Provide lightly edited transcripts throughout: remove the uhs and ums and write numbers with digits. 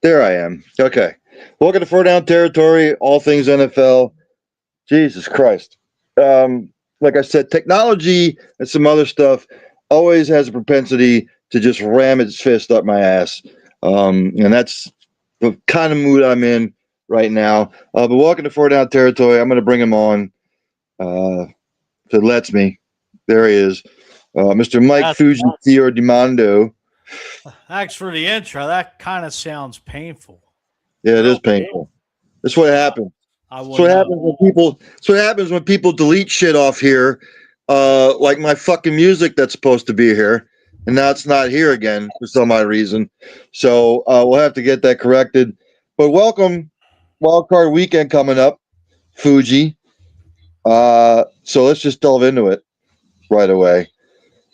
There I am. Okay. Welcome to Four Down Territory, all things NFL. Jesus Christ. Like I said, technology and some other stuff always has a propensity to just ram its fist up my ass. And that's the kind of mood I'm in right now. But welcome to Four Down Territory. I'm going to bring him on if it lets me. There he is. Mr. Mike Fuji Theo Dimando. Thanks for the intro. That kind of sounds painful. Yeah, it is painful. That's what happens. That's what happens when people. That's what happens when people delete shit off here, like my fucking music that's supposed to be here, and now it's not here again for some odd reason. So we'll have to get that corrected. But welcome, Wildcard Weekend coming up, Fuji. So let's just delve into it right away.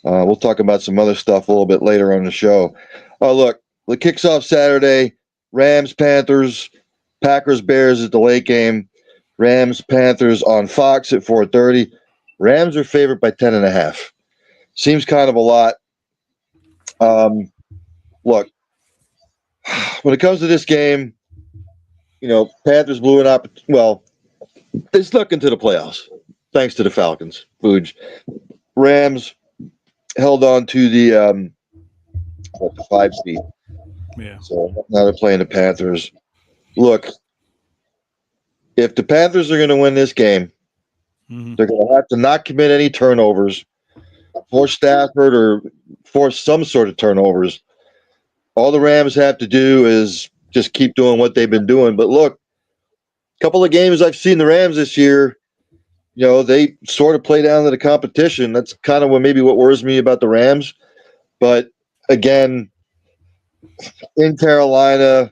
We'll talk about some other stuff a little bit later on the show. Look, it kicks off Saturday. Rams, Panthers, Packers, Bears is the late game. Rams, Panthers on Fox at 4:30. Rams are favored by 10.5. Seems kind of a lot. Look, when it comes to this game, Panthers blew an opportunity. Well, they snuck into the playoffs thanks to the Falcons. Fuge. Rams held on to the 5 seed. Yeah. So now they're playing the Panthers. Look, if the Panthers are going to win this game, they're going to have to not commit any turnovers, force Stafford or force some sort of turnovers. All the Rams have to do is just keep doing what they've been doing. But look, a couple of games I've seen the Rams this year, they sort of play down to the competition. That's kind of what worries me about the Rams. But again, in Carolina,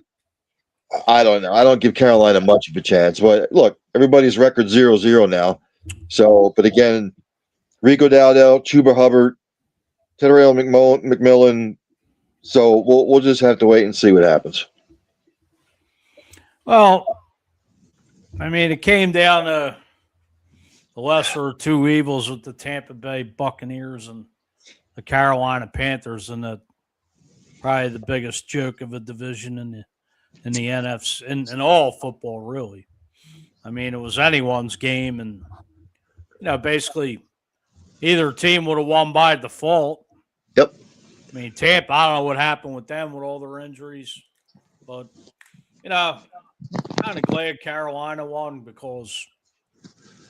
I don't know. I don't give Carolina much of a chance. But look, everybody's record 0-0 now. So, but again, Rico Dowdell, Chuba Hubbard, Teneriel McMillan. So we'll just have to wait and see what happens. Well, I mean, it came down to the lesser of two evils with the Tampa Bay Buccaneers and the Carolina Panthers, and probably the biggest joke of a division in the NFC in all football, really. I mean, it was anyone's game, and basically either team would have won by default. Yep. I mean, Tampa, I don't know what happened with them with all their injuries, but kind of glad Carolina won because,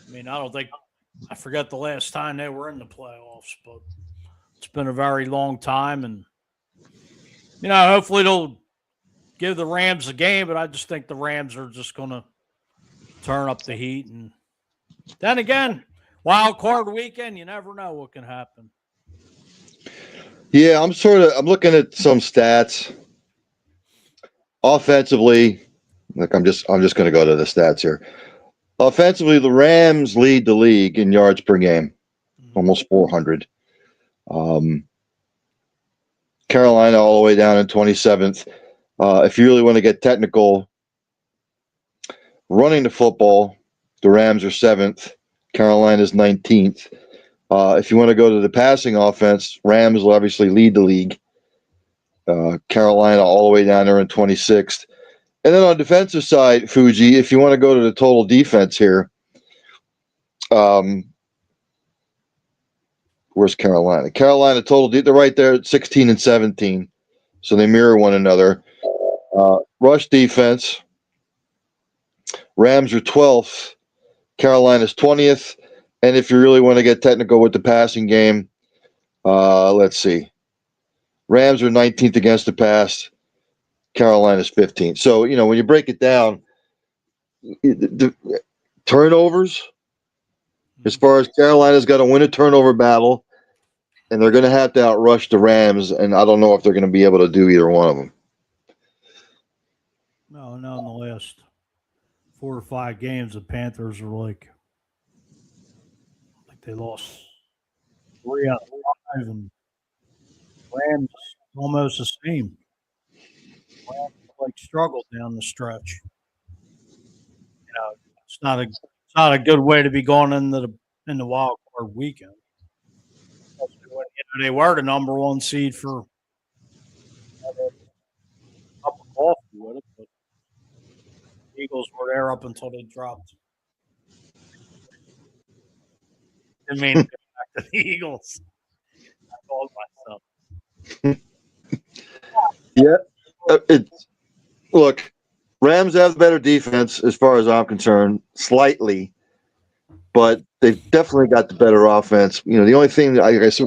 I forget the last time they were in the playoffs, but it's been a very long time, and hopefully they'll give the Rams a game, but I just think the Rams are just going to turn up the heat. And then again, wild card weekend, you never know what can happen. Yeah, I'm looking at some stats. Offensively, look, I'm just going to go to the stats here. Offensively, the Rams lead the league in yards per game, almost 400. Carolina all the way down in 27th. If you really want to get technical, running the football, the Rams are 7th. Carolina's 19th. If you want to go to the passing offense, Rams will obviously lead the league. Carolina all the way down there in 26th. And then on the defensive side, Fuji, if you want to go to the total defense here, where's Carolina? Carolina total, they're right there at 16 and 17. So they mirror one another. Rush defense, Rams are 12th. Carolina's 20th. And if you really want to get technical with the passing game, let's see. Rams are 19th against the pass. Carolina's 15th. So, when you break it down, the turnovers, as far as Carolina's got to win a turnover battle, and they're going to have to outrush the Rams, and I don't know if they're going to be able to do either one of them. No, in the last 4 or 5 games, the Panthers are like they lost 3 out of 5, and Rams almost the same. Rams struggled down the stretch. It's not a good way to be going in the wild card weekend. They were the number 1 seed for a cup of coffee with it, but the Eagles were there up until they dropped. Didn't mean to go back to the Eagles. I called myself. Yeah. Look, Rams have better defense as far as I'm concerned, slightly, but they've definitely got the better offense. The only thing that I was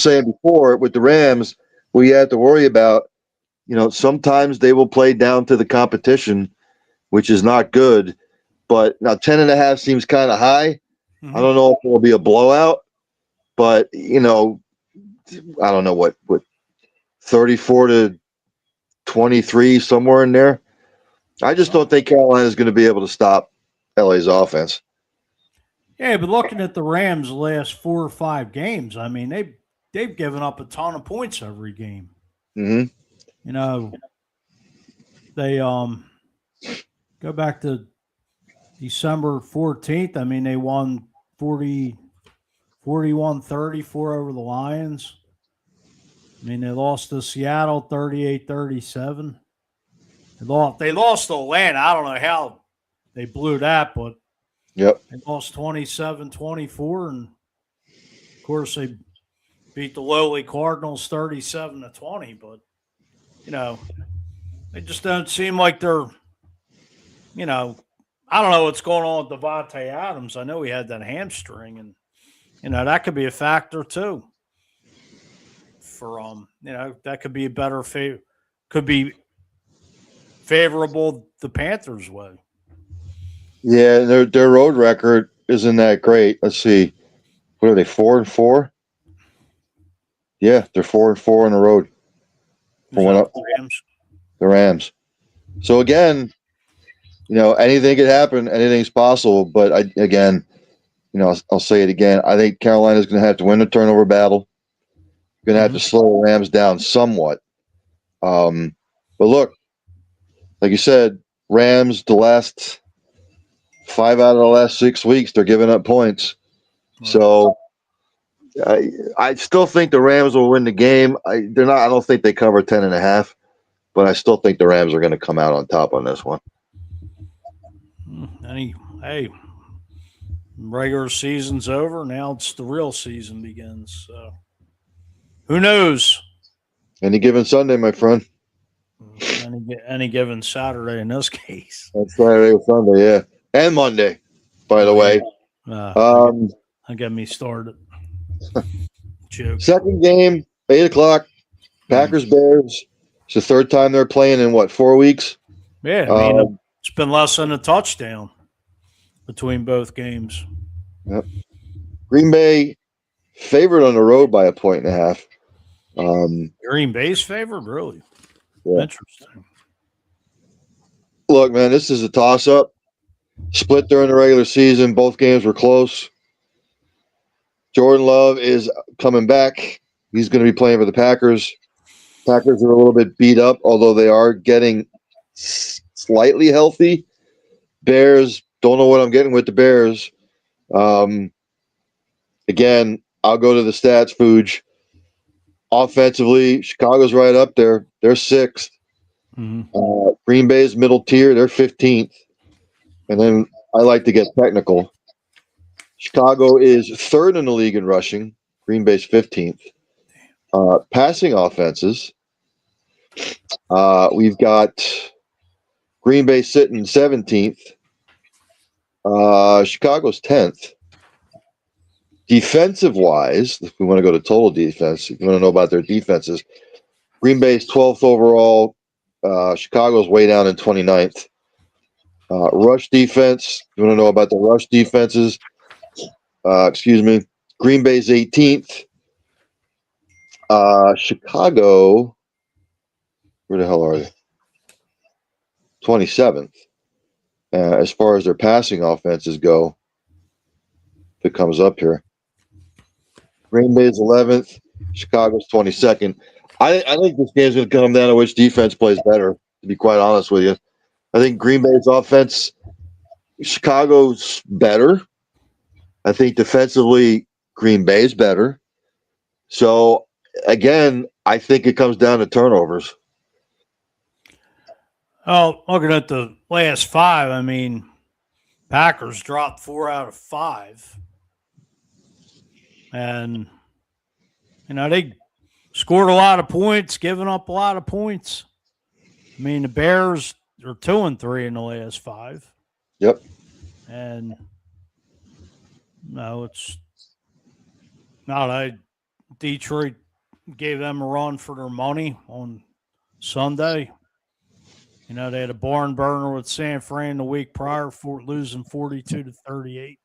saying before with the Rams, we had to worry about, sometimes they will play down to the competition, which is not good. But now 10.5 seems kind of high. Mm-hmm. I don't know if it will be a blowout, but I don't know what 34-23, somewhere in there. I just don't think Carolina is going to be able to stop LA's offense. Yeah, but looking at the Rams' last 4 or 5 games, I mean, they've given up a ton of points every game. Mm-hmm. They go back to December 14th. I mean, they won 41-34 over the Lions. I mean, they lost to Seattle 38-37. They lost to Atlanta. I don't know how they blew that, but yep, they lost 27-24, and of course they beat the lowly Cardinals 37-20. But they just don't seem like they're. I don't know what's going on with Devontae Adams. I know he had that hamstring, and that could be a factor too. For that could be a better could be favorable the Panthers' way. Yeah, their road record isn't that great. Let's see, what are they, 4-4? Yeah, they're 4-4 on the road. The Rams. So again, anything could happen. Anything's possible. But I'll say it again. I think Carolina's going to have to win the turnover battle. Going to have to slow the Rams down somewhat. But look, like you said, Rams, the last 5 out of the last 6 weeks, they're giving up points. Right. So I still think the Rams will win the game. I don't think they cover 10.5, but I still think the Rams are going to come out on top on this one. Hey, regular season's over. Now it's the real season begins. So who knows? Any given Sunday, my friend. Any given Saturday in this case. That's Saturday or Sunday, yeah. And Monday, by the way. Don't get me started. Joke. Second game, 8:00. Packers Bears. It's the third time they're playing in 4 weeks? Yeah, I mean, it's been less than a touchdown between both games. Yep. Green Bay favored on the road by 1.5. Green Bay's favored, really? Yeah. Interesting. Look, man, this is a toss-up. Split during the regular season. Both games were close. Jordan Love is coming back. He's going to be playing for the Packers. Packers are a little bit beat up, although they are getting slightly healthy. Bears, don't know what I'm getting with the Bears. Again, I'll go to the stats, Fuge. Offensively, Chicago's right up there. They're 6th. Mm-hmm. Green Bay's middle tier. They're 15th. And then I like to get technical. Chicago is 3rd in the league in rushing. Green Bay's 15th. Passing offenses. We've got Green Bay sitting 17th. Chicago's 10th. Defensive wise, if we want to go to total defense, if you want to know about their defenses, Green Bay's 12th overall. Chicago's way down in 29th. Rush defense, you want to know about the rush defenses? Green Bay's 18th. Chicago, where the hell are they? 27th. As far as their passing offenses go, if it comes up here. Green Bay's 11th. Chicago's 22nd. I think this game's going to come down to which defense plays better, to be quite honest with you. I think Green Bay's offense, Chicago's better. I think defensively, Green Bay's better. So, again, I think it comes down to turnovers. Oh, looking at the last 5, I mean, Packers dropped 4 out of 5. And, they scored a lot of points, giving up a lot of points. I mean, the Bears are 2-3 in the last 5. Yep. And no, it's not. Detroit gave them a run for their money on Sunday. They had a barn burner with San Fran the week prior for losing 42-38.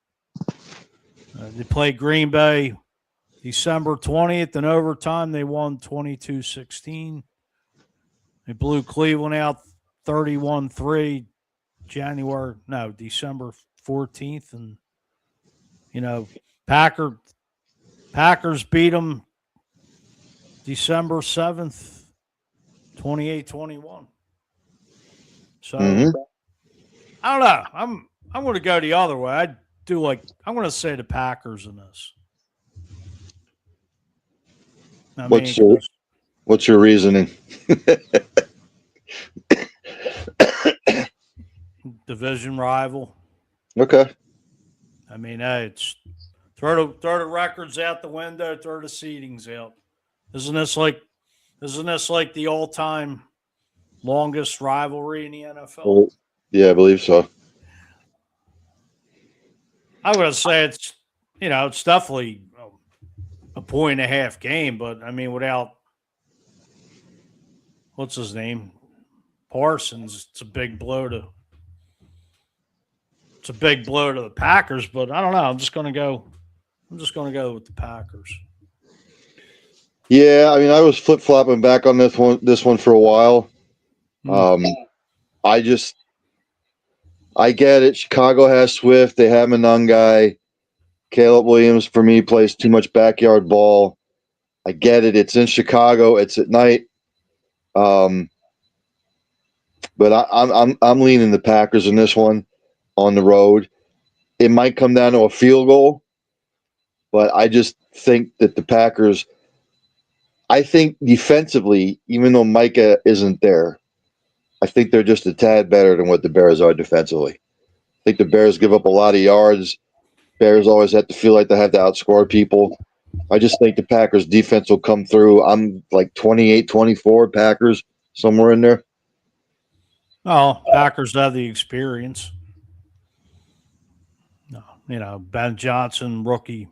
They played Green Bay December 20th in overtime. They won 22-16. They blew Cleveland out 31-3 December 14th. And, Packers beat them December 7th, 28-21. So, I don't know. I'm going to go the other way. I'm going to say the Packers in this. What's your reasoning? Division rival. Okay. I mean, it's throw the records out the window, throw the seedings out. Isn't this like the all-time longest rivalry in the NFL? Yeah, I believe so. I would say it's definitely a 1.5 game, but I mean, without what's his name, Parsons, it's a big blow to the Packers. But I don't know. I'm just going to go with the Packers. Yeah, I mean, I was flip-flopping back on this one for a while. I get it. Chicago has Swift. They have Monangai. Caleb Williams, for me, plays too much backyard ball. I get it. It's in Chicago. It's at night. But I'm leaning the Packers in this one on the road. It might come down to a field goal, but I just think that the Packers. I think defensively, even though Micah isn't there, I think they're just a tad better than what the Bears are defensively. I think the Bears give up a lot of yards. Bears always have to feel like they have to outscore people. I just think the Packers defense will come through. I'm like 28-24 Packers, somewhere in there. Oh, Packers have the experience. No, Ben Johnson, rookie.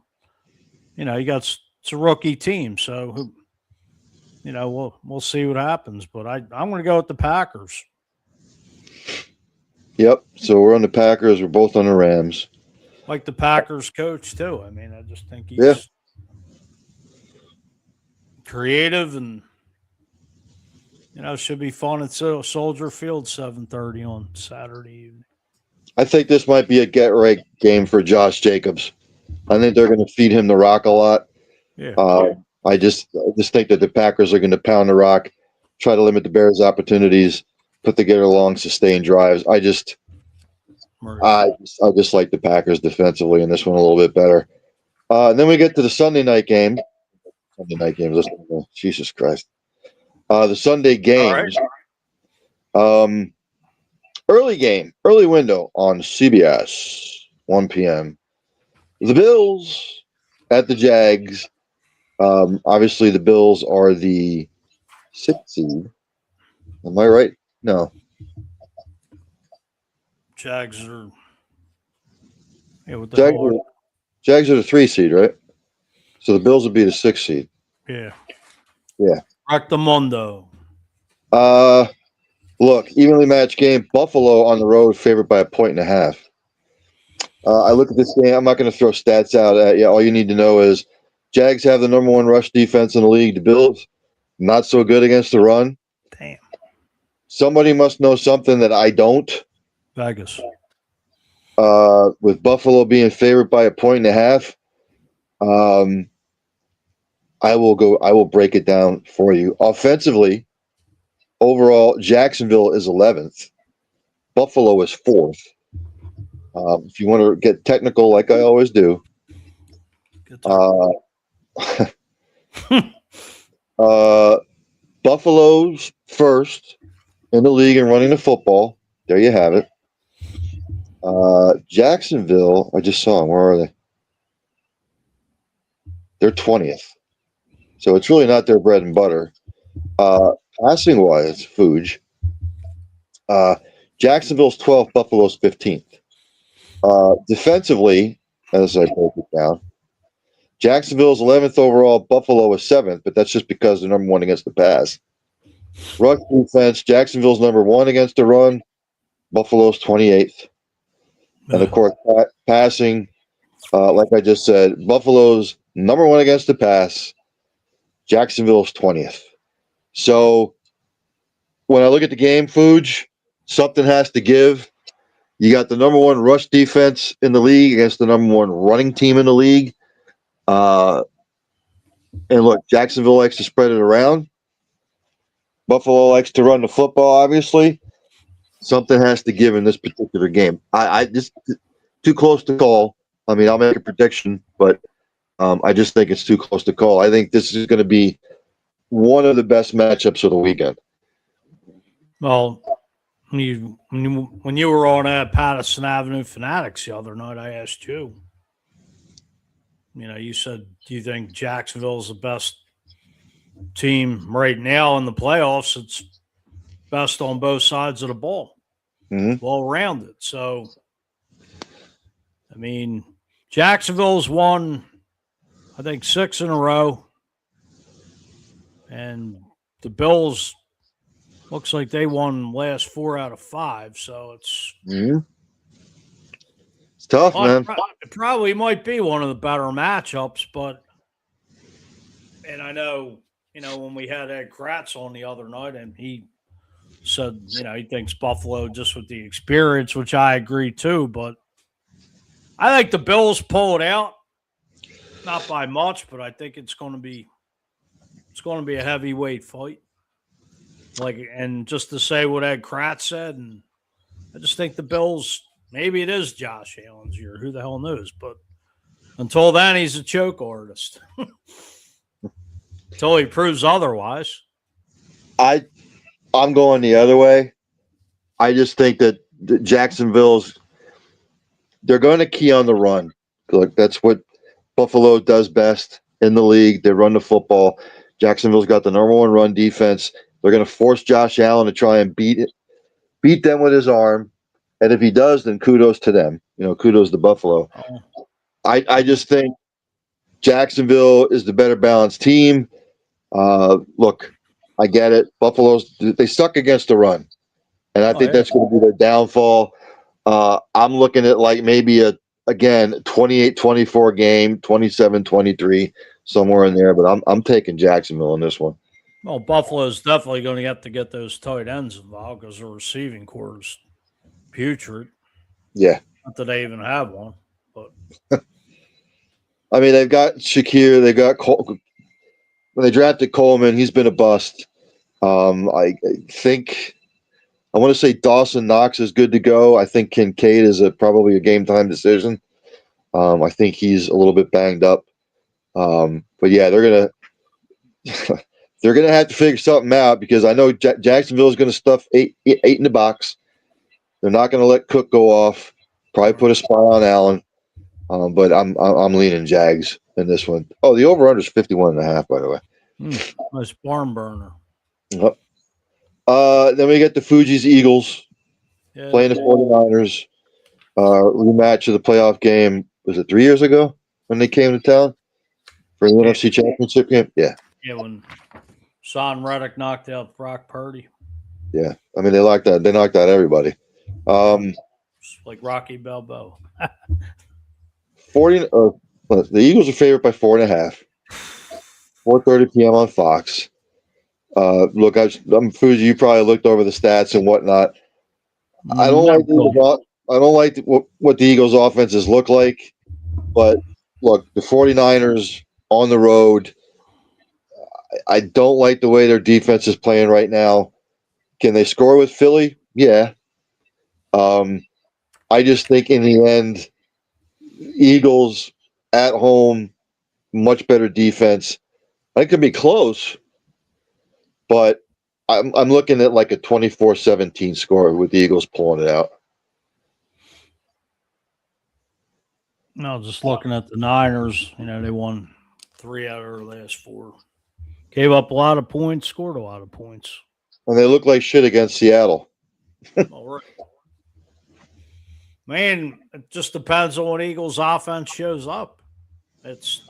It's a rookie team, so we'll see what happens. But I'm going to go with the Packers. Yep. So we're on the Packers. We're both on the Rams. Like the Packers coach too. I mean, I just think he's creative and should be fun at Soldier Field 7:30 on Saturday evening. I think this might be a get-right game for Josh Jacobs. I think they're going to feed him the rock a lot. Yeah. I just think that the Packers are going to pound the rock, try to limit the Bears' opportunities, put together long, sustained drives. I just like the Packers defensively in this one a little bit better. Then we get to the Sunday night game. Jesus Christ. The Sunday games. All right. Early window on CBS, 1 p.m. The Bills at the Jags. Obviously, the Bills are the 6th seed. Am I right? No. Jags are. Yeah, what the Jags hell? Jags are the 3 seed, right? So the Bills would be the 6 seed. Yeah. Yeah. Rectamundo. Look, evenly matched game. Buffalo on the road, favored by 1.5 points. I look at this game. I'm not going to throw stats out at you. All you need to know is Jags have the number 1 rush defense in the league. The Bills, not so good against the run. Damn. Somebody must know something that I don't. Vegas. With Buffalo being favored by 1.5 points, I will break it down for you. Offensively, overall, Jacksonville is 11th. Buffalo is 4th. If you want to get technical, like I always do, Buffalo's first in the league in running the football. There you have it. Jacksonville, I just saw them. Where are they? They're 20th. So it's really not their bread and butter. Passing wise, Fuge. Jacksonville's 12th, Buffalo's 15th. Defensively, as I broke it down, Jacksonville's 11th overall, Buffalo is 7th, but that's just because they're number 1 against the pass. Rush defense, Jacksonville's number 1 against the run, Buffalo's 28th. And of course, passing, like I just said, Buffalo's number 1 against the pass, Jacksonville's 20th. So when I look at the game, Fuge, something has to give. You got the number 1 rush defense in the league against the number 1 running team in the league. And look, Jacksonville likes to spread it around. Buffalo likes to run the football, obviously. Something has to give in this particular game. I just too close to call. I mean, I'll make a prediction, but I just think it's too close to call. I think this is going to be one of the best matchups of the weekend. Well, when you were on at Patterson Avenue Fanatics the other night, I asked you. You said, do you think Jacksonville's the best team right now in the playoffs? It's best on both sides of the ball, well rounded. So, I mean, Jacksonville's won, I think, 6 in a row, and the Bills looks like they won last 4 out of 5. So it's it's tough, man. It probably might be one of the better matchups, and I know, when we had Ed Kratz on the other night, and he said, he thinks Buffalo just with the experience, which I agree too, but I think the Bills pull it out, not by much, but I think it's going to be a heavyweight fight. And just to say what Ed Kratz said, and I just think the Bills, maybe it is Josh Allen's year. Who the hell knows? But until then, he's a choke artist. Until he proves otherwise. I'm going the other way. I just think that they're going to key on the run. Look, that's what Buffalo does best in the league. They run the football. Jacksonville's got the number 1 run defense. They're going to force Josh Allen to try and beat them with his arm. And if he does, then kudos to them. Kudos to Buffalo. I just think Jacksonville is the better balanced team. Look, I get it. They suck against the run. And I think that's going to be their downfall. I'm looking at like maybe again, 28-24 game, 27-23, somewhere in there. But I'm taking Jacksonville in this one. Well, Buffalo's definitely going to have to get those tight ends involved because their receiving core is putrid. Yeah. Not that they even have one. But I mean, they've got Shakir. They got Cole. When they drafted Coleman, he's been a bust. I think I want to say Dawson Knox is good to go. I think Kincaid is probably a game time decision. I think he's a little bit banged up. But yeah, they're gonna have to figure something out because I know Jacksonville is going to stuff eight in the box. They're not going to let Cook go off. Probably put a spy on Allen. But I'm leaning Jags in this one. Oh, the over-under is 51.5, by the way. Nice barn burner. Yep. Then we get the Fuji's Eagles playing the 49ers. Rematch of the playoff game. Was it 3 years ago? when they came to town for the NFC Championship game? Yeah. Yeah, when Son Reddick knocked out Brock Purdy. Yeah. I mean, they knocked out everybody. Like Rocky Balboa. 40. The Eagles are favored by 4.5. 4:30 p.m. on Fox. Look, I'm Fuji. You probably looked over the stats and whatnot. I don't like what the Eagles' offenses look like, but look, the 49ers on the road. I don't like the way their defense is playing right now. Can they score with Philly? Yeah. I just think in the end, Eagles at home, much better defense. I think it could be close, but I'm looking at like a 24-17 score with the Eagles pulling it out. No, just looking at the Niners, they won 3 out of their last 4. Gave up a lot of points, scored a lot of points. And they look like shit against Seattle. All right. Man, it just depends on what Eagles offense shows up. It's,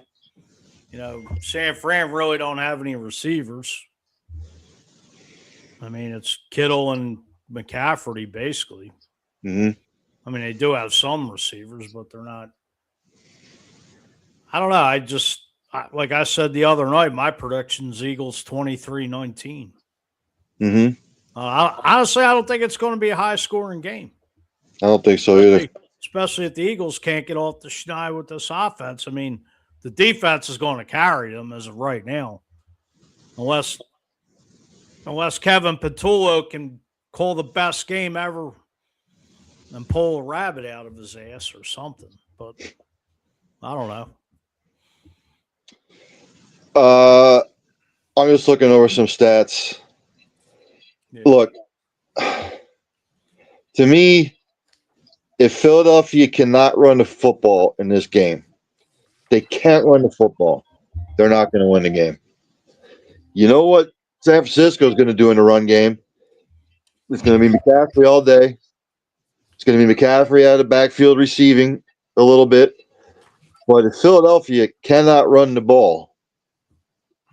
San Fran really don't have any receivers. I mean, it's Kittle and McCaffrey, basically. Mm-hmm. I mean, they do have some receivers, but they're not. I don't know. Like I said the other night, my prediction's Eagles 23-19. Mm-hmm. Honestly, I don't think it's going to be a high-scoring game. I don't think so either. Especially if the Eagles can't get off the schneid with this offense. I mean, the defense is going to carry them as of right now. Unless Kevin Petullo can call the best game ever and pull a rabbit out of his ass or something. But I don't know. I'm just looking over some stats. Yeah. Look, to me, if Philadelphia cannot run the football in this game, they can't run the football, they're not going to win the game. You know what San Francisco is going to do in the run game? It's going to be McCaffrey all day. It's going to be McCaffrey out of the backfield receiving a little bit. But if Philadelphia cannot run the ball,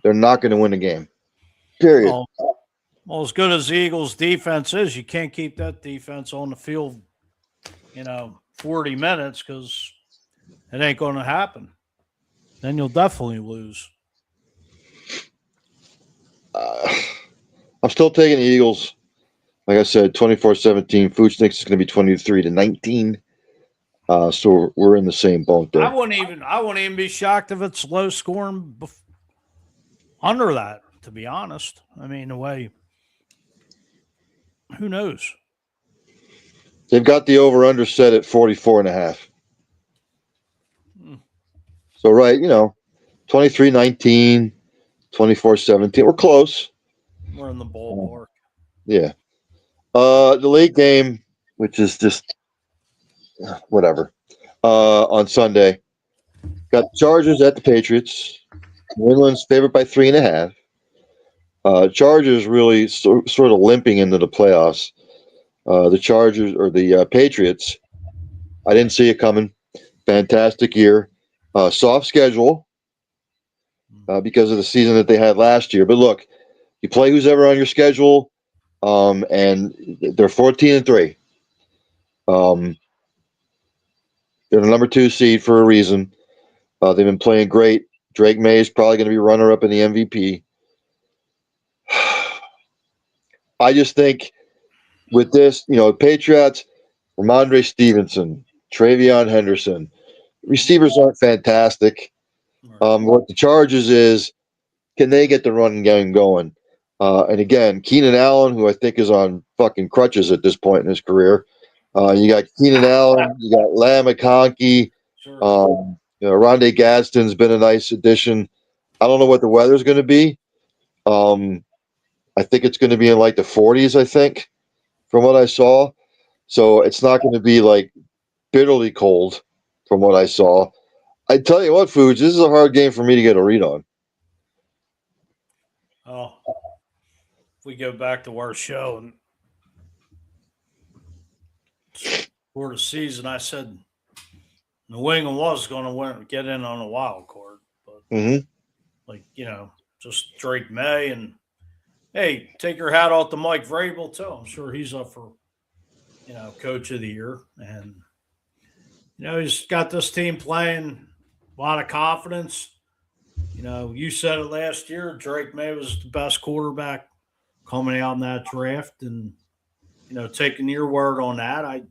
they're not going to win the game. Period. Well, as good as the Eagles' defense is, you can't keep that defense on the field, 40 minutes because it ain't going to happen. Then you'll definitely lose. I'm still taking the Eagles. Like I said, 24-17. Fuchs thinks it's going to be 23-19. So we're in the same boat there. I wouldn't even be shocked if it's low scoring under that, to be honest. I mean, the way, who knows? They've got the over-under set at 44.5. So, right, 23-19, 24-17. We're close. We're in the ballpark. Yeah. The late game, which is just whatever, on Sunday, got the Chargers at the Patriots. New England's favored by 3.5. Chargers really sort of limping into the playoffs. The Chargers or the Patriots, I didn't see it coming. Fantastic year. Soft schedule because of the season that they had last year. But look, you play who's ever on your schedule, and they're 14-3. They're the number 2 seed for a reason. They've been playing great. Drake May is probably going to be runner-up in the MVP. I just think with this, Patriots, Ramondre Stevenson, Travion Henderson, receivers aren't fantastic. What the Chargers is, can they get the run game going? And again, Keenan Allen, who I think is on fucking crutches at this point in his career. You got Keenan Allen, you got Lamb McConkey. Rondé Gadsden's been a nice addition. I don't know what the weather's going to be. I think it's going to be in like the 40s, I think, from what I saw. So it's not going to be like bitterly cold from what I saw. I tell you what, Foods, this is a hard game for me to get a read on. Oh, if we go back to our show and for the season, I said New England was going to get in on a wild card, but like just Drake May and hey, take your hat off to Mike Vrabel too. I'm sure he's up for Coach of the Year, and he's got this team playing a lot of confidence. You said it last year. Drake May was the best quarterback coming out in that draft, and taking your word on that, I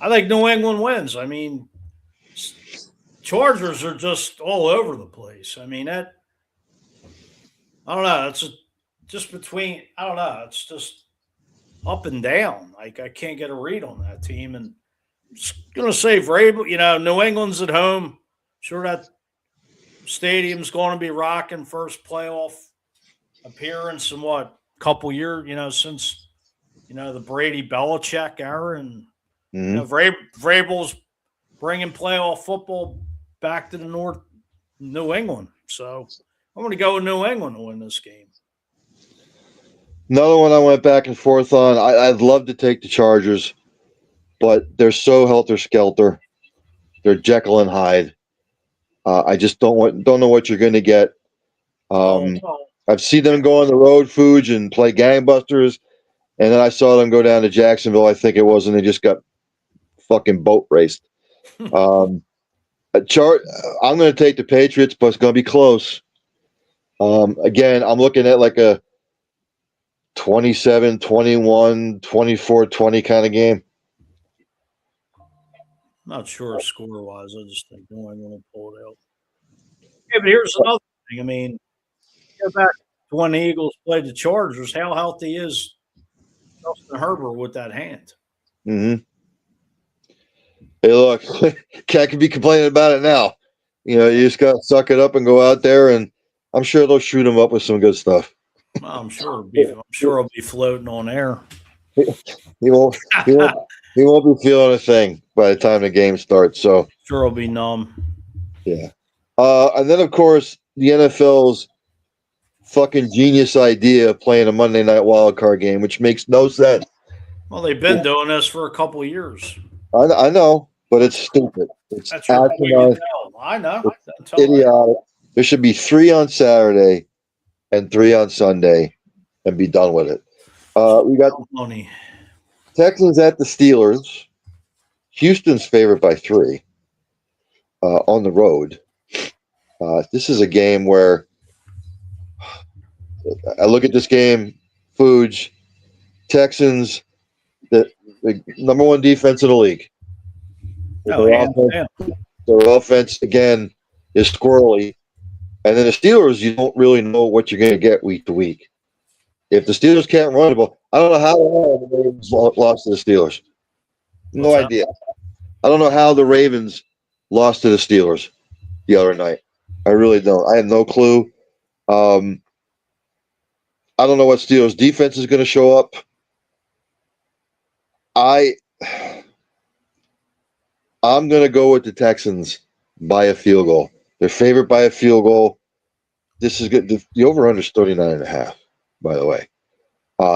think New England wins. I mean, Chargers are just all over the place. I mean, I don't know. It's just between. I don't know. It's just up and down. Like I can't get a read on that team, and I'm just gonna say Vrabel. New England's at home. Sure, that stadium's going to be rocking. First playoff appearance in what couple years? Since the Brady Belichick era, and Vrabel's bringing playoff football back to the New England. So I'm going to go with New England to win this game. Another one I went back and forth on. I'd love to take the Chargers, but they're so helter-skelter. They're Jekyll and Hyde. I just don't know what you're going to get. I've seen them go on the road, Fuge, and play gangbusters, and then I saw them go down to Jacksonville, I think it was, and they just got fucking boat raced. I'm going to take the Patriots, but it's going to be close. Again, I'm looking at like a 27, 21, 24, 20 kind of game. Not sure score-wise. I just think New England will pull it out. Yeah, but here's another thing. I mean, go back to when the Eagles played the Chargers. How healthy is Justin Herbert with that hand? Mm-hmm. Hey, look, can't be complaining about it now. You just got to suck it up and go out there, and I'm sure they'll shoot him up with some good stuff. I'm sure he'll be floating on air. He won't be feeling a thing by the time the game starts. So sure he'll be numb. Yeah. And then of course the NFL's fucking genius idea of playing a Monday night wild card game, which makes no sense. Well, they've been doing this for a couple of years. I know, but it's stupid. It's asinine. I know. It's idiotic. There should be 3 on Saturday and 3 on Sunday, and be done with it. We got money. Texans at the Steelers. Houston's favored by 3 on the road. This is a game where I look at this game, Fuge, Texans, the number 1 defense in the league. Their offense, again, is squirrely. And then the Steelers, you don't really know what you're going to get week to week. If the Steelers can't run the ball, I don't know how the Ravens lost to the Steelers. No idea. I don't know how the Ravens lost to the Steelers the other night. I really don't. I have no clue. I don't know what Steelers defense is going to show up. I'm going to go with the Texans by a field goal. They're favored by a field goal. This is good. The over-under is 39.5, by the way.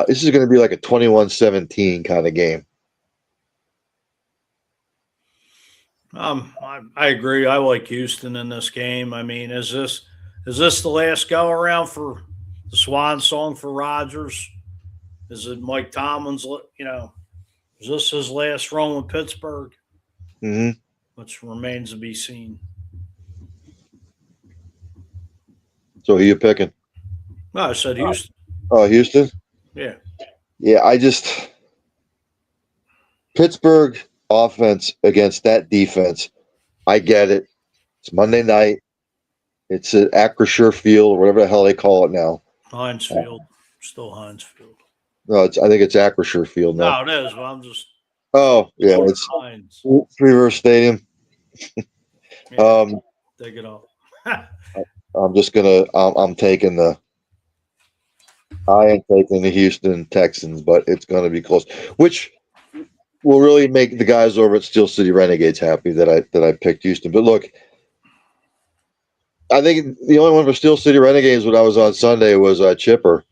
This is going to be like a 21-17 kind of game. I agree. I like Houston in this game. I mean, is this the last go around for the swan song for Rodgers? Is it Mike Tomlin's? Is this his last run with Pittsburgh? Mm-hmm. Which remains to be seen. So who are you picking? No, I said Houston. Oh, Houston? Yeah. Yeah, Pittsburgh offense against that defense. I get it. It's Monday night. It's at Acrisure Field or whatever the hell they call it now. Heinz Field. Still Heinz Field. No, I think it's Acrisure Field now. No, it is. Well, I'm just. Oh, yeah. It's Heinz. Three River Stadium. Yeah, take it off. I'm taking the Houston Texans, but it's going to be close, which will really make the guys over at Steel City Renegades happy that I picked Houston. But look, I think the only one for Steel City Renegades when I was on Sunday was Chipper,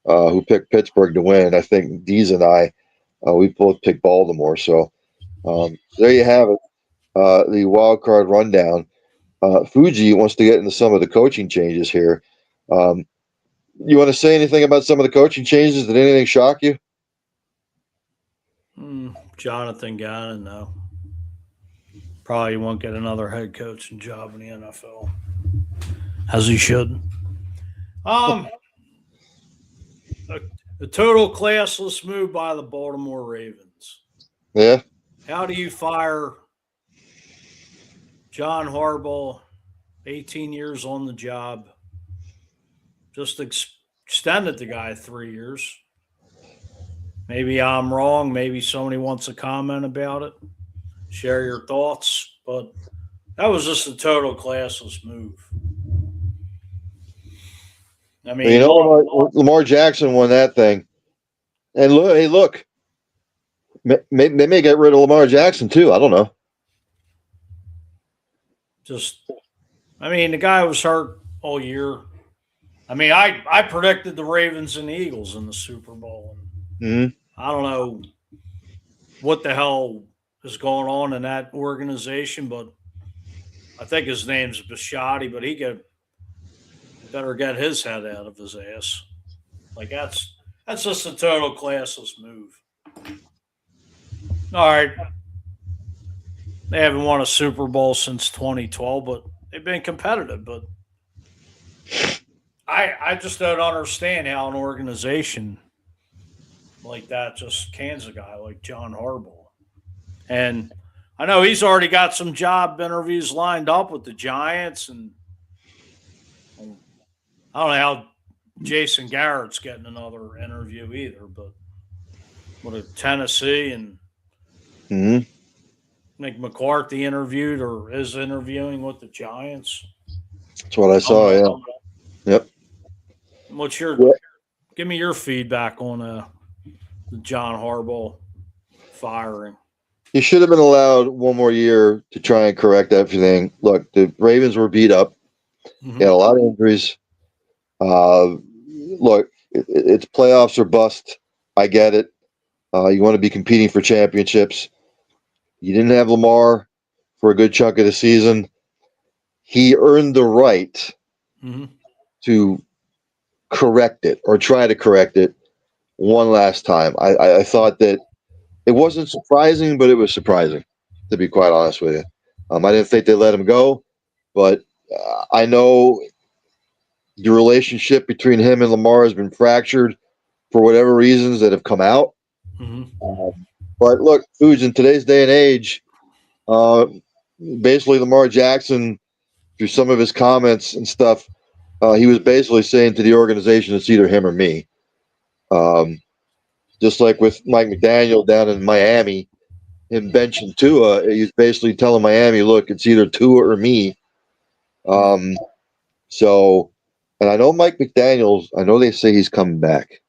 who picked Pittsburgh to win. I think Deez and I, we both picked Baltimore. So there you have it. the wild card rundown. Fuji wants to get into some of the coaching changes here. You want to say anything about some of the coaching changes? Did anything shock you? Jonathan Gannon, no. Probably won't get another head coaching job in the NFL, as he should. A total classless move by the Baltimore Ravens. Yeah. How do you fire John Harbaugh, 18 years on the job? Just extended the guy 3 years. Maybe I'm wrong. Maybe somebody wants to comment about it. Share your thoughts. But that was just a total classless move. I mean, Lamar Jackson won that thing. And look, they may get rid of Lamar Jackson too. I don't know. The guy was hurt all year. I predicted the Ravens and the Eagles in the Super Bowl. I don't know what the hell is going on in that organization, but I think his name's Bisciotti, but he better get his head out of his ass. Like that's just a total classless move. All right. They haven't won a Super Bowl since 2012, but they've been competitive. But I just don't understand how an organization like that just cans a guy like John Harbaugh. And I know he's already got some job interviews lined up with the Giants, and I don't know how Jason Garrett's getting another interview either, but with Tennessee and Nick McCarthy interviewed or is interviewing with the Giants. That's what I saw, yeah. Yep. Give me your feedback on the John Harbaugh firing. He should have been allowed one more year to try and correct everything. Look, the Ravens were beat up. He had a lot of injuries. Look, it's playoffs or bust. I get it. You want to be competing for championships. You didn't have Lamar for a good chunk of the season. He earned the right to correct it or try to correct it one last time. I thought that it wasn't surprising, but it was surprising, to be quite honest with you. I didn't think they let him go, but I know the relationship between him and Lamar has been fractured for whatever reasons that have come out. But look, Fuge, in today's day and age, basically Lamar Jackson, through some of his comments and stuff, he was basically saying to the organization, it's either him or me. Just like with Mike McDaniel down in Miami, him benching Tua, he's basically telling Miami, look, it's either Tua or me. So, and I know Mike McDaniels, I know they say he's coming back,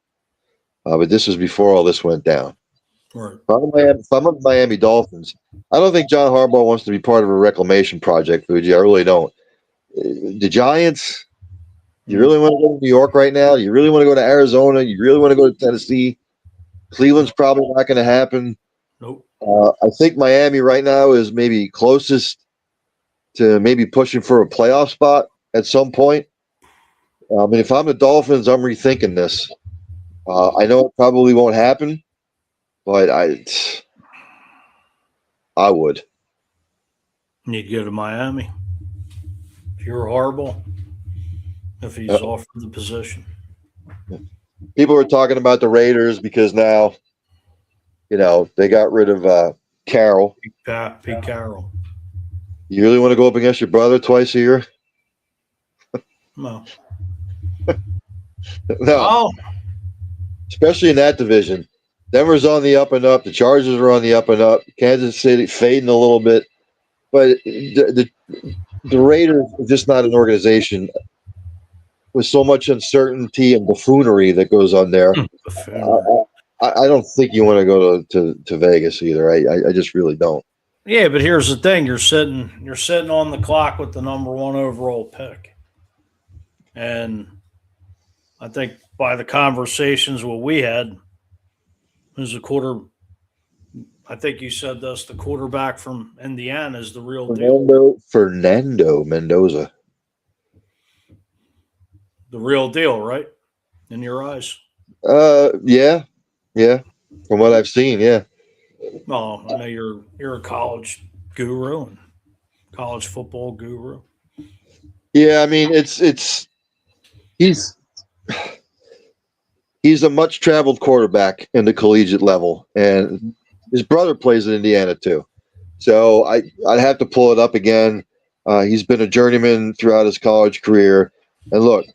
but this was before all this went down. Right. If I'm a Miami Dolphins, I don't think John Harbaugh wants to be part of a reclamation project, Fuji. I really don't. The Giants, you really want to go to New York right now? You really want to go to Arizona? You really want to go to Tennessee? Cleveland's probably not going to happen. Nope. I think Miami right now is maybe closest to maybe pushing for a playoff spot at some point. If I'm the Dolphins, I'm rethinking this. I know it probably won't happen, but I would. Need to go to Miami. If you're horrible, if he's offered the position. People were talking about the Raiders because now, they got rid of Carroll. Pete Carroll. You really want to go up against your brother twice a year? No. No. Oh. Especially in that division. Denver's on the up and up. The Chargers are on the up and up. Kansas City fading a little bit. But the Raiders are just not an organization with so much uncertainty and buffoonery that goes on there. I don't think you want to go to Vegas either. I just really don't. Yeah, but here's the thing: you're sitting on the clock with the number 1 overall pick, and I think by the conversations what we had, as a I think you said this. The quarterback from Indiana is the real deal. Fernando Mendoza. The real deal, right? In your eyes. Yeah. From what I've seen, yeah. Oh, I know you're a college guru and college football guru. Yeah, I mean he's he's a much traveled quarterback in the collegiate level, and his brother plays in Indiana too. So I'd have to pull it up again. He's been a journeyman throughout his college career, and look,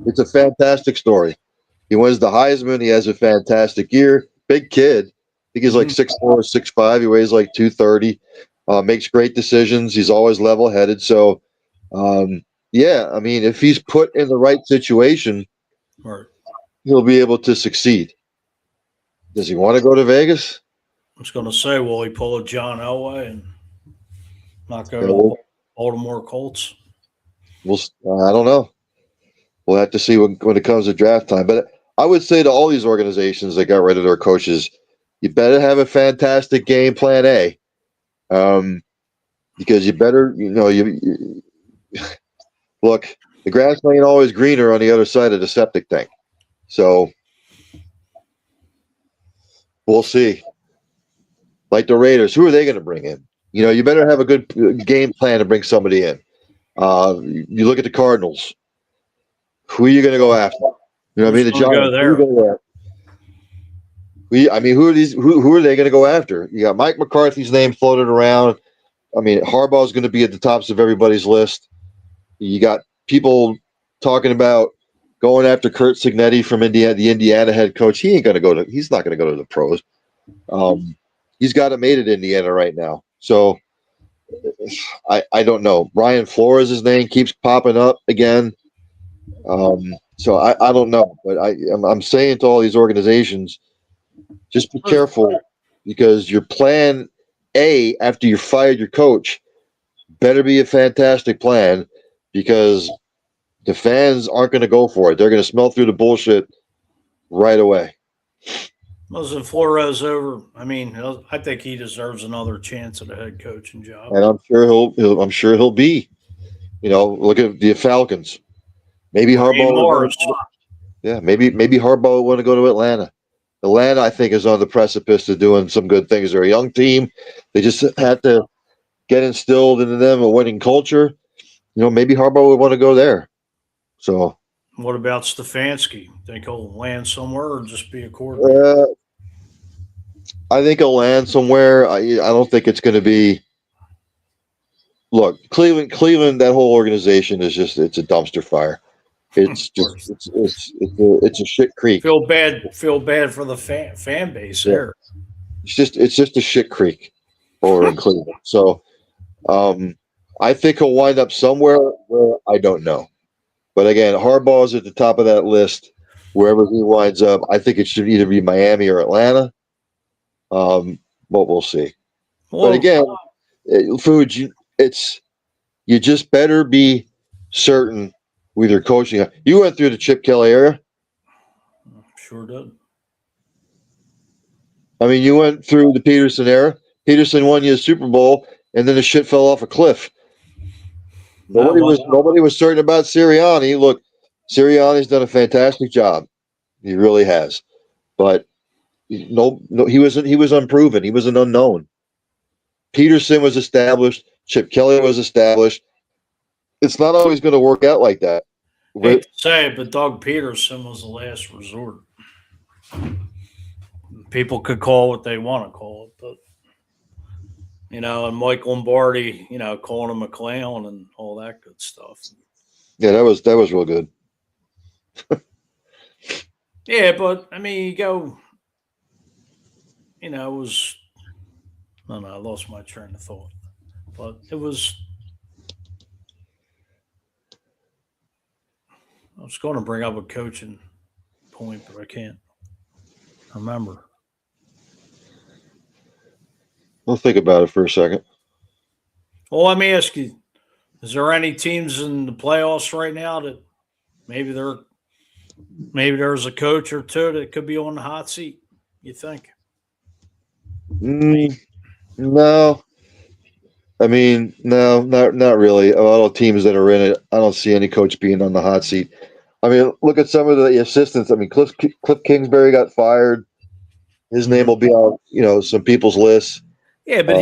it's a fantastic story. He wins the Heisman. He has a fantastic year. Big kid. I think he's like 6'4", 6'5". He weighs like 230. Makes great decisions. He's always level headed. So, yeah, I mean, if he's put in the right situation, Right. he'll be able to succeed. Does he want to go to Vegas? I was going to say, will he pull a John Elway and not go You to know, the Baltimore Colts? I don't know. We'll have to see when it comes to draft time. But I would say to all these organizations that got rid of their coaches, you better have a fantastic game plan A, because you better, you look. The grass ain't always greener on the other side of the septic tank. So we'll see. Like the Raiders, who are they going to bring in? You better have a good game plan to bring somebody in. You look at the Cardinals. Who are you going to go after? You know what I mean? The Who's gonna Giants. go Who are you there? going to go after? Who are these? Who are they going to go after? You got Mike McCarthy's name floated around. I mean, Harbaugh is going to be at the tops of everybody's list. You got people talking about going after Kurt Signetti from Indiana, the Indiana head coach. He's not going to go to the pros. He's got it made at Indiana right now. So I don't know. Brian Flores' name keeps popping up again. So I don't know, but I'm saying to all these organizations, just be careful, because your plan A after you fired your coach better be a fantastic plan, because the fans aren't going to go for it. They're going to smell through the bullshit right away. Wasn't Flores over? I mean, I think he deserves another chance at a head coaching job. And I'm sure he'll be. Look at the Falcons. Maybe Harbaugh. Morris. Yeah, maybe Harbaugh will want to go to Atlanta. Atlanta, I think, is on the precipice of doing some good things. They're a young team. They just had to get instilled into them a winning culture. Maybe Harbaugh would want to go there. So, What about Stefanski? Think he'll land somewhere or just be a quarterback? I think he'll land somewhere. I don't think it's going to be. Look, Cleveland, that whole organization is it's a dumpster fire. It's just it's a shit creek. Feel bad for the fan base there. It's just a shit creek over in Cleveland. So, I think he'll wind up somewhere where I don't know. But again, Harbaugh's at the top of that list. Wherever he winds up, I think it should either be Miami or Atlanta. But we'll see. But again, Food, you just better be certain with your coaching. You went through the Chip Kelly era. Sure did. I mean, you went through the Peterson era. Peterson won you a Super Bowl, and then the shit fell off a cliff. Nobody was certain about Sirianni. Look, Sirianni's done a fantastic job. He really has. But no, he was unproven. He was an unknown. Peterson was established. Chip Kelly was established. It's not always going to work out like that. I hate to say it, but Doug Peterson was the last resort. People could call what they want to call it, but and Mike Lombardi, calling him a clown and all that good stuff. Yeah, that was real good. Yeah, but I mean, you go, it was. No, I lost my train of thought, but it was. I was going to bring up a coaching point, but I can't remember. We'll think about it for a second. Well, let me ask you: is there any teams in the playoffs right now that maybe there's a coach or two that could be on the hot seat? You think? No. I mean, no, not really. A lot of teams that are in it, I don't see any coach being on the hot seat. I mean, look at some of the assistants. I mean, Cliff Kingsbury got fired. His name will be on, some people's lists. Yeah, but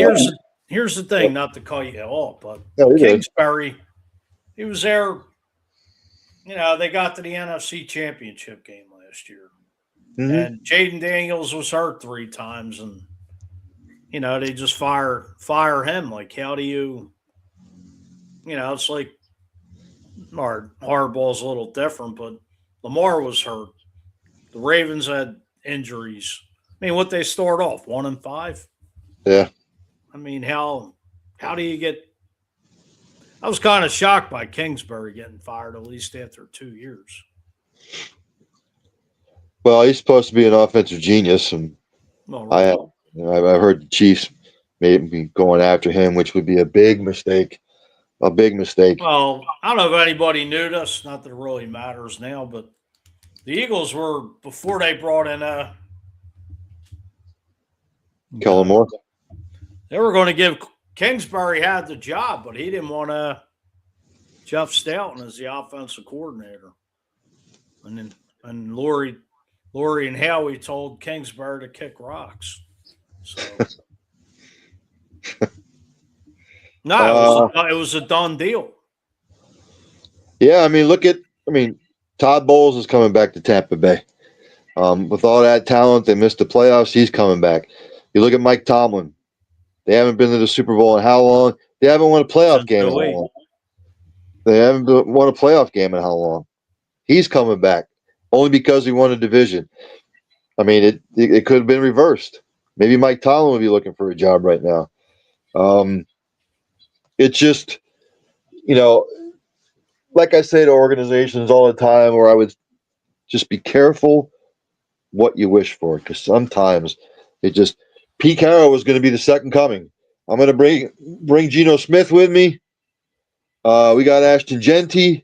here's the thing. Not to call you off, but Kingsbury, he was there. They got to the NFC Championship game last year, and Jaden Daniels was hurt 3 times, and they just fire him. Like, how do you? It's like Hardball's a little different, but Lamar was hurt. The Ravens had injuries. I mean, what they start off 1-5. Yeah. I mean, how do you get? I was kind of shocked by Kingsbury getting fired at least after 2 years. Well, he's supposed to be an offensive genius, and I've heard the Chiefs maybe going after him, which would be a big mistake. A big mistake. Well, I don't know if anybody knew this. Not that it really matters now, but the Eagles were, before they brought in Kellen Moore. They were going to give Kingsbury had the job, but he didn't want Jeff Stoughton as the offensive coordinator. And Lori and Howie told Kingsbury to kick rocks. So no, it was a done deal. Yeah, I mean, Todd Bowles is coming back to Tampa Bay. With all that talent, they missed the playoffs. He's coming back. You look at Mike Tomlin. They haven't been to the Super Bowl in how long? They haven't won a playoff game in how long? They haven't won a playoff game in how long? He's coming back only because he won a division. I mean, it could have been reversed. Maybe Mike Tomlin would be looking for a job right now. It's just, like I say to organizations all the time, where I would just be careful what you wish for, because sometimes Pete Carroll was going to be the second coming. I'm going to bring Geno Smith with me. We got Ashton Genty.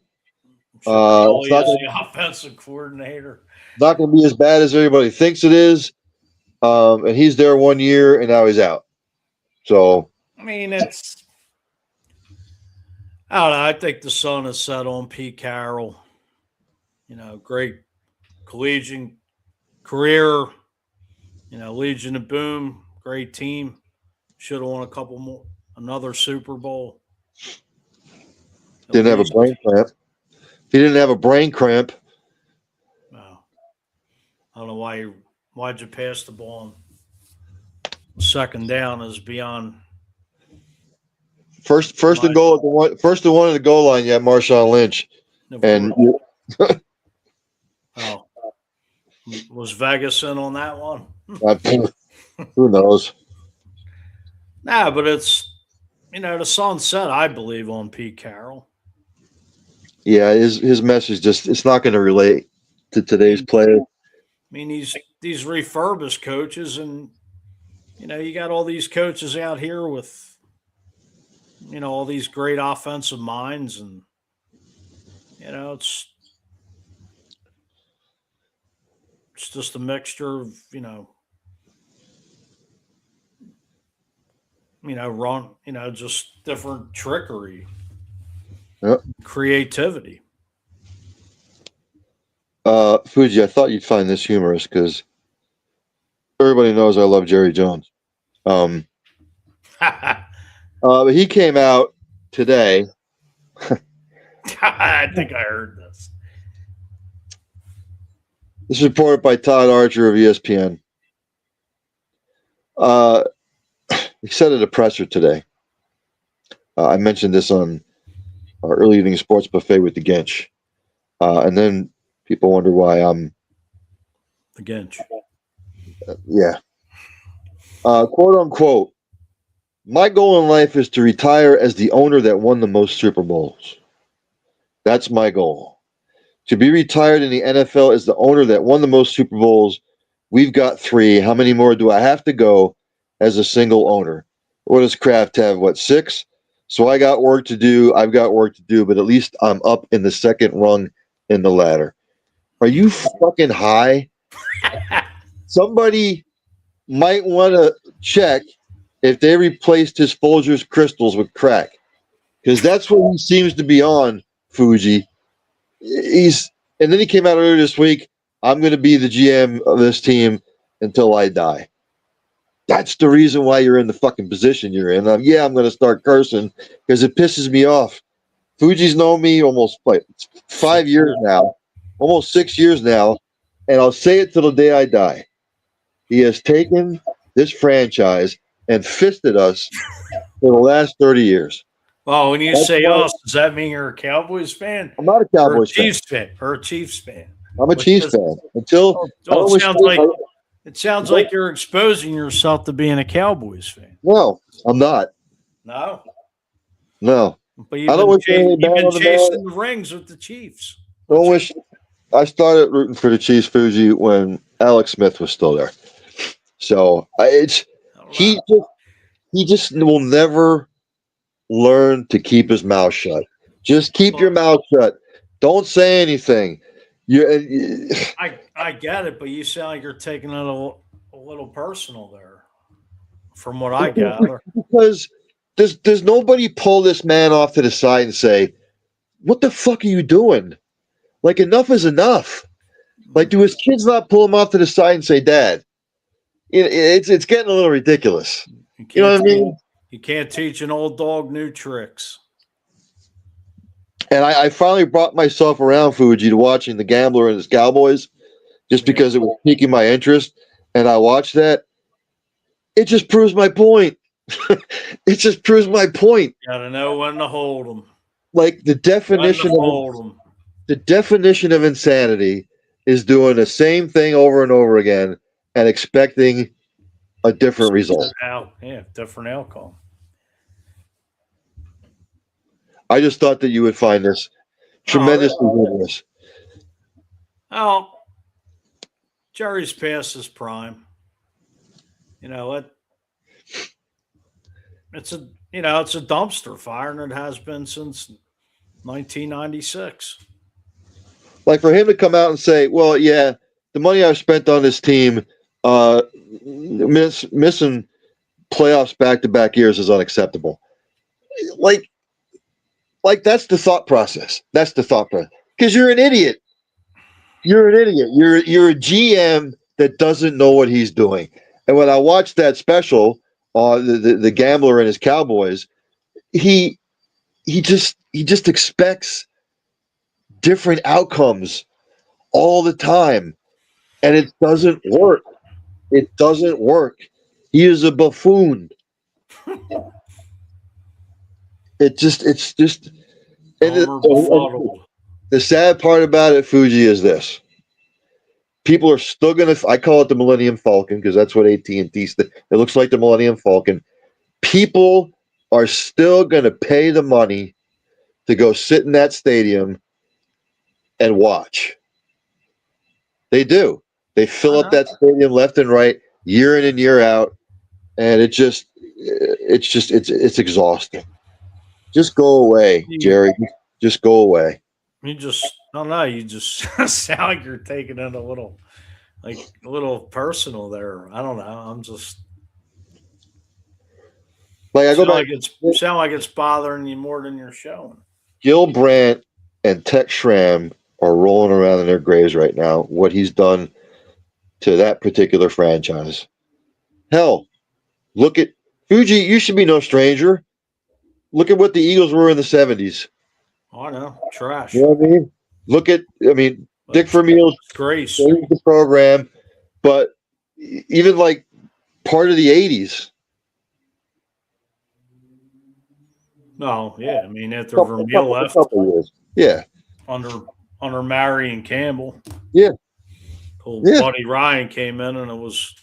He's the offensive coordinator. Not going to be as bad as everybody thinks it is. And he's there 1 year, and now he's out. So, I mean, I don't know. I think the sun is set on Pete Carroll. Great collegiate career. Legion of Boom, great team. Should have won another Super Bowl. Didn't have a brain cramp. He didn't have a brain cramp. No. I don't know why'd you pass the ball on second down is beyond. First and goal at first and 1 at the goal line. You had Marshawn Lynch, and was Vegas in on that one? Who knows? Nah, but it's the sun set, I believe, on Pete Carroll. Yeah, his message it's not going to relate to today's player. I mean, these refurbished coaches, and you got all these coaches out here with all these great offensive minds, and it's just a mixture of just different trickery, creativity. Fuji, I thought you'd find this humorous because everybody knows I love Jerry Jones. But he came out today. I think I heard this. This is reported by Todd Archer of ESPN. He said at a presser today. I mentioned this on our early evening sports buffet with the Gench. And then people wonder why I'm the Gench. Yeah. Quote unquote, my goal in life is to retire as the owner that won the most Super Bowls. That's my goal. To be retired in the NFL as the owner that won the most Super Bowls. We've got 3. How many more do I have to go as a single owner? What does Kraft have? 6? So I got work to do. I've got work to do, but at least I'm up in the second rung in the ladder. Are you fucking high? Somebody might want to check if they replaced his Folgers crystals with crack, because that's what he seems to be on, Fuji. And then he came out earlier this week. I'm going to be the GM of this team until I die. That's the reason why you're in the fucking position you're in. I'm going to start cursing because it pisses me off. Fuji's known me almost 5 years now, almost 6 years now, and I'll say it till the day I die. He has taken this franchise and fisted us for the last 30 years. Well, when you say us, does that mean you're a Cowboys fan? I'm not a Cowboys fan. Or a Chiefs fan. I'm a Chiefs fan. It sounds like you're exposing yourself to being a Cowboys fan. No, I'm not. No. But you've been chasing the rings with the Chiefs. I started rooting for the Chiefs, Fuji, when Alex Smith was still there. So he just will never learn to keep his mouth shut. Just keep your mouth shut. Don't say anything. I get it, but you sound like you're taking it a little personal there, from what I gather. Because does nobody pull this man off to the side and say, "What the fuck are you doing? Like, enough is enough." Like, do his kids not pull him off to the side and say, "Dad, it's getting a little ridiculous." You know what I mean? You can't teach an old dog new tricks. And I finally brought myself around, Fuji, to watching The Gambler and his Cowboys, just because it was piquing my interest. And I watched that. It just proves my point. It just proves my point. You gotta know when to hold them. Like, the definition of insanity is doing the same thing over and over again and expecting a different result. Different outcome. I just thought that you would find this tremendously humorous. Oh, Jerry's past his prime. You know it. It's a dumpster fire, and it has been since 1996. Like, for him to come out and say, "Well, yeah, the money I've spent on this team, missing playoffs back-to-back years is unacceptable." Like that's the thought process. That's the thought process. Because you're an idiot. You're an idiot. You're a GM that doesn't know what he's doing. And when I watched that special, the Gambler and his Cowboys, he just expects different outcomes all the time, and it doesn't work. It doesn't work. He is a buffoon. It's just and the sad part about it, Fuji, is this. People are still going to, I call it the Millennium Falcon because that's what AT&T, it looks like the Millennium Falcon. People are still going to pay the money to go sit in that stadium and watch. They do. They fill up that stadium left and right, year in and year out, and it's exhausting. Just go away, Jerry. Just go away. You just sound like you're taking it a little personal there. I don't know. I'm just sound like it's bothering you more than you're showing. Gil Brandt and Tex Schramm are rolling around in their graves right now. What he's done to that particular franchise. Hell, look at Fuji. You should be no stranger. Look at what the Eagles were in the 70s. I know. Trash. You know what I mean? Dick Vermeil Grace changed the program, but even like part of the 80s. No, yeah. I mean, after Vermeil left. Yeah. Under Marion Campbell. Yeah. Buddy Ryan came in, and it was,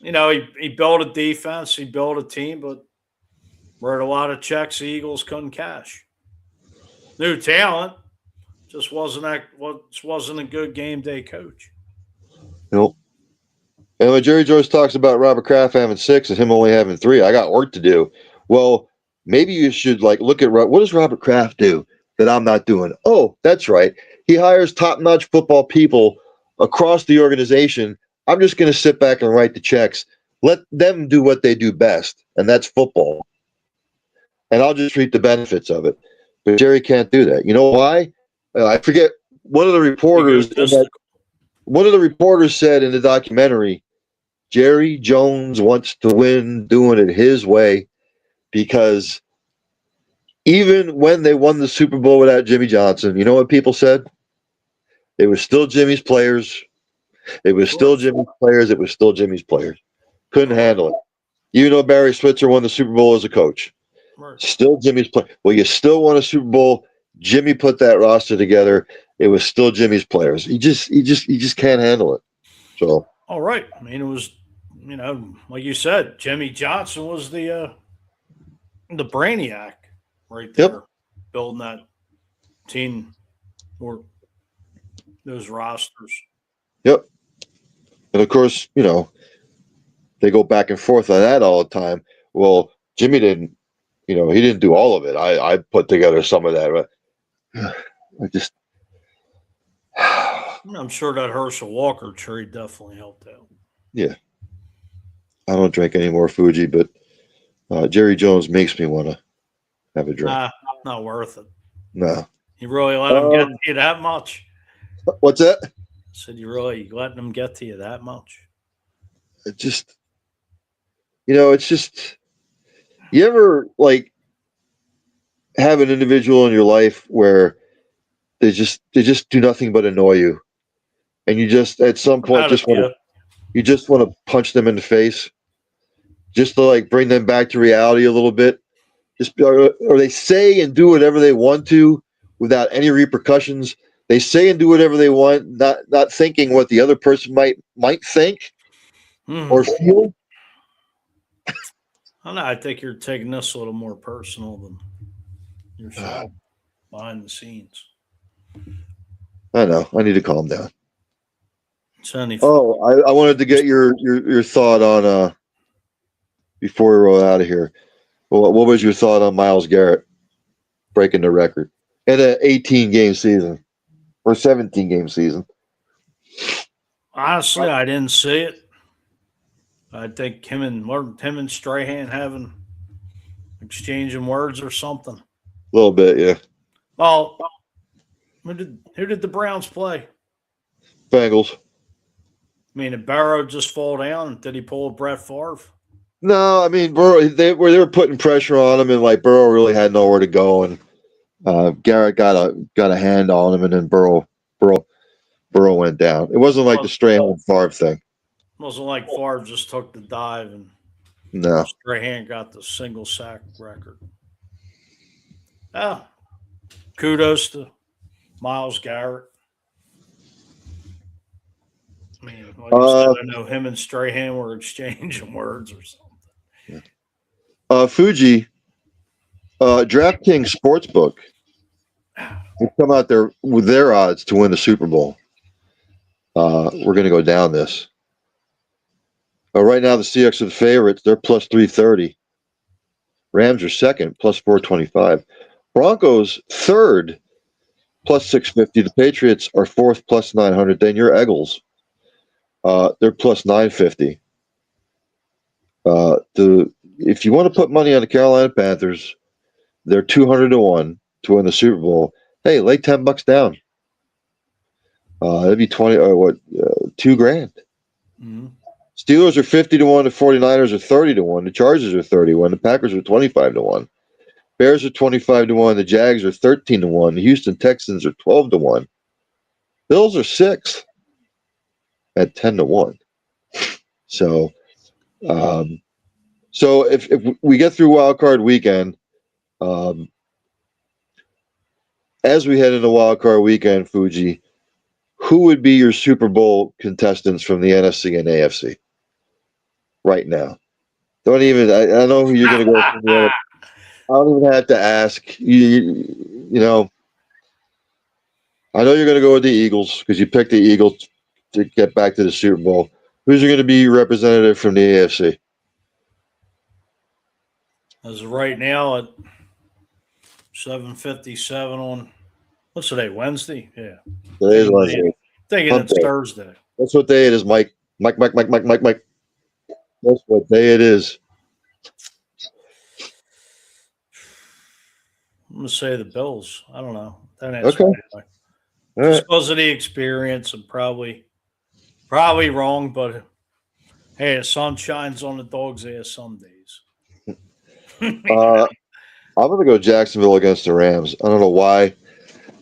he built a defense, he built a team, but wrote a lot of checks the Eagles couldn't cash. New talent, just wasn't a good game day coach. Nope. And when Jerry Joyce talks about Robert Kraft having 6 and him only having 3, I got work to do. Well, maybe you should look at what does Robert Kraft do that I'm not doing? Oh, that's right. He hires top-notch football people across the organization. I'm just going to sit back and write the checks. Let them do what they do best, and that's football. And I'll just reap the benefits of it. But Jerry can't do that. You know why? I forget. One of the reporters said in the documentary, Jerry Jones wants to win doing it his way, because even when they won the Super Bowl without Jimmy Johnson, you know what people said? It was still Jimmy's players. It was still Jimmy's players. It was still Jimmy's players. Couldn't handle it. You know, Barry Switzer won the Super Bowl as a coach. Still Jimmy's play. Well, you still won a Super Bowl. Jimmy put that roster together. It was still Jimmy's players. He just can't handle it. So, all right. I mean, it was, like you said, Jimmy Johnson was the brainiac right there, Yep. building that team or those rosters. Yep. And of course, they go back and forth on that all the time. Well, Jimmy didn't, he didn't do all of it. I put together some of that. But I'm sure that Herschel Walker tree definitely helped out. Yeah. I don't drink any more Fuji, but Jerry Jones makes me want to have a drink. Not worth it. No. You really let him get to you that much? What's that? I said, you really letting them get to you that much? It just, it's just, you ever have an individual in your life where they just do nothing but annoy you, and you just at some point you just want to punch them in the face, just to bring them back to reality a little bit. Or they say and do whatever they want to without any repercussions. They say and do whatever they want, not thinking what the other person might think or feel. I don't know. I think you're taking this a little more personal than yourself behind the scenes. I know. I need to calm down. Oh, I wanted to get your thought on before we roll out of here. What was your thought on Myles Garrett breaking the record in an 18-game season or 17-game season? Honestly, I didn't see it. I think him and Strahan having exchanging words or something. A little bit, yeah. Well, who did the Browns play? Bengals. I mean, did Burrow just fall down? Did he pull a Brett Favre? No, I mean Burrow. They were putting pressure on him, and Burrow really had nowhere to go, and Garrett got a hand on him, and then Burrow went down. It wasn't like the Strahan Favre thing. It wasn't like Favre just took the dive and no. Strahan got the single sack record. Kudos to Myles Garrett. I mean, like I said, I know him and Strahan were exchanging words or something. Fuji, DraftKings Sportsbook, they come out there with their odds to win the Super Bowl. We're going to go down this. Right now, the Seahawks are the favorites. They're plus 330. Rams are second, plus 425. Broncos third, plus 650. The Patriots are fourth, plus 900. Then your Eagles, they're plus 950. If you want to put money on the Carolina Panthers, they're 200-1 to win the Super Bowl. Hey, lay $10 down. That'd be 20 or what? $2,000. Mm-hmm. Steelers are 50-1. The 49ers are 30-1. The Chargers are 30-1. The Packers are 25-1. Bears are 25-1. The Jags are 13-1. The Houston Texans are 12-1. Bills are 6 at 10-1. So, if we get through Wild Card Weekend, as we head into Wild Card Weekend, Fuji, who would be your Super Bowl contestants from the NFC and AFC right now? Don't even. I know who you're going to go from the other. I don't even have to ask. You know. I know you're going to go with the Eagles because you picked the Eagles to get back to the Super Bowl. Who's going to be representative from the AFC? As of right now at 7:57 on what's today? Wednesday? Yeah. Today's Wednesday. Thinking it's Thursday. That's what day it is, Mike. Mike. That's what day it is. I'm gonna say the Bills. I don't know. That Okay. anyway. All Just right. because of the experience, and probably wrong, but hey, the sun shines on the dog's ass some days. I'm going to go Jacksonville against the Rams. I don't know why.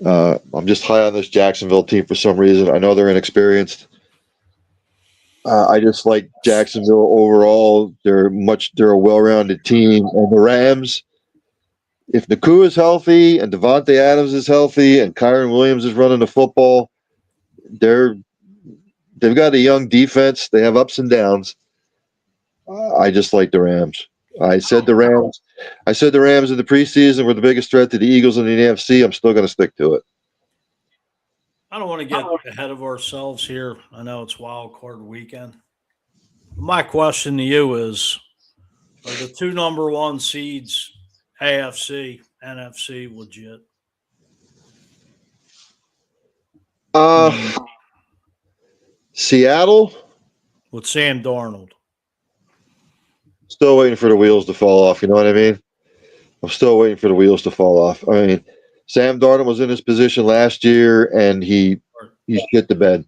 I'm just high on this Jacksonville team for some reason. I know they're inexperienced. I just like Jacksonville overall. They're a well-rounded team. And the Rams, if Nakua is healthy and Devontae Adams is healthy and Kyron Williams is running the football, they've got a young defense. They have ups and downs. I just like the Rams. I said the Rams in the preseason were the biggest threat to the Eagles in the NFC. I'm still going to stick to it. I don't want to get ahead of ourselves here. I know it's wild card weekend. My question to you is, are the two number one seeds, AFC, NFC, legit? Seattle? With Sam Darnold. Still waiting for the wheels to fall off. You know what I mean? I'm still waiting for the wheels to fall off. I mean, Sam Darnold was in his position last year, and he shit the bed.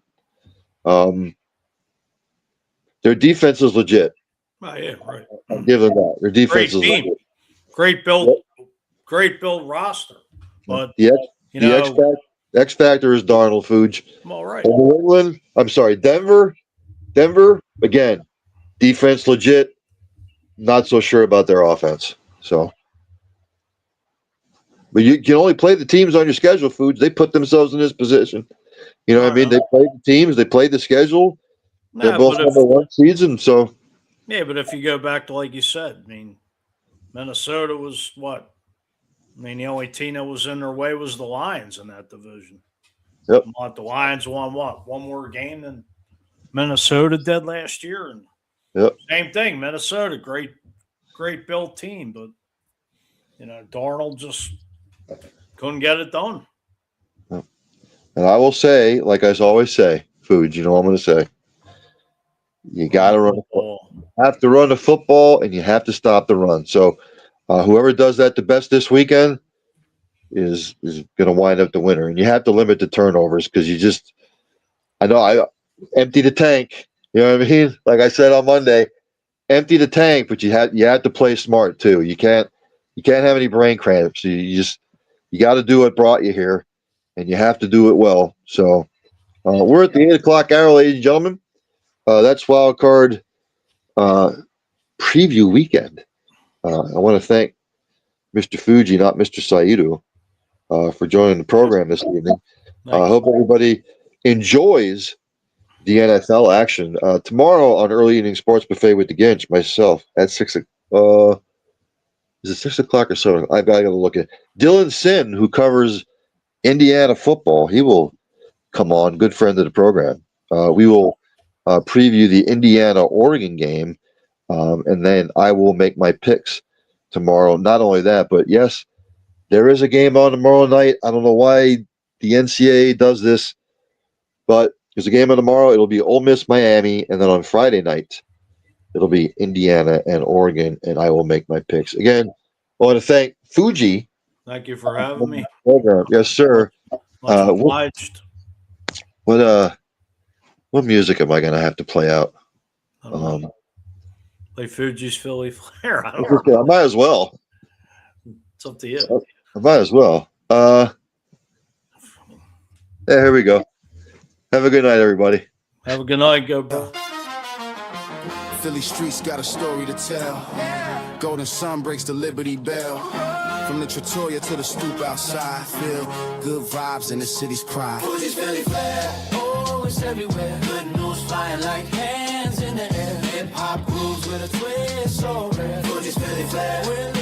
Their defense is legit. Oh, yeah, right. I'll give them that. Their defense is team. legit. Great build roster. But the you X factor is Darnold, Fuge. I'm all right. New England, I'm sorry, Denver, again, defense legit. Not so sure about their offense. So, but you can only play the teams on your schedule, Fuge. They put themselves in this position. You know what I mean? They played the teams, they played the schedule. They're both number one season. So, yeah, but if you go back to, like you said, I mean, Minnesota was what? I mean, the only team that was in their way was the Lions in that division. Yep. The Lions won what? One more game than Minnesota did last year. And yep. Same thing. Minnesota, great built team, but Darnold just couldn't get it done. Yep. And I will say, like I always say, Fuge, you know what I'm going to say. You got to run the football. You have to run the football, and you have to stop the run. So, whoever does that the best this weekend is going to wind up the winner. And you have to limit the turnovers because I empty the tank. You know what I mean? Like I said on Monday, empty the tank, but you have to play smart too. You can't have any brain cramps. You got to do what brought you here, and you have to do it well. So, we're at the 8:00 hour, ladies and gentlemen. That's Wild Card preview weekend. I want to thank Mr. Fuji, not Mr. Saidu, for joining the program this evening. I hope everybody enjoys the NFL action. Tomorrow on Early Evening Sports Buffet with the Ginch, myself, at 6 o'clock. Is it 6 o'clock or 7? I've got to look at Dylan Sin, who covers Indiana football. He will come on, good friend of the program. We will preview the Indiana-Oregon game, and then I will make my picks tomorrow. Not only that, but yes, there is a game on tomorrow night. I don't know why the NCAA does this, but there's a game on tomorrow. It'll be Ole Miss, Miami, and then on Friday night, it'll be Indiana and Oregon, and I will make my picks. Again, I want to thank Fuji. Thank you for having me. Yes, sir. Much obliged. What music am I going to have to play out? Play Fuji's Philly Flair. I might as well. It's up to you. I might as well. Yeah, here we go. Have a good night, everybody. Have a good night. Go. Philly streets got a story to tell. Golden sun breaks the Liberty Bell. From the Trattoria to the stoop outside. Feel good vibes in the city's pride. Fuji's Philly Flair. Oh, it's everywhere. Good news flying like hands in the air. Hip hop grooves with a twist so rare. Fuji's Philly Flair.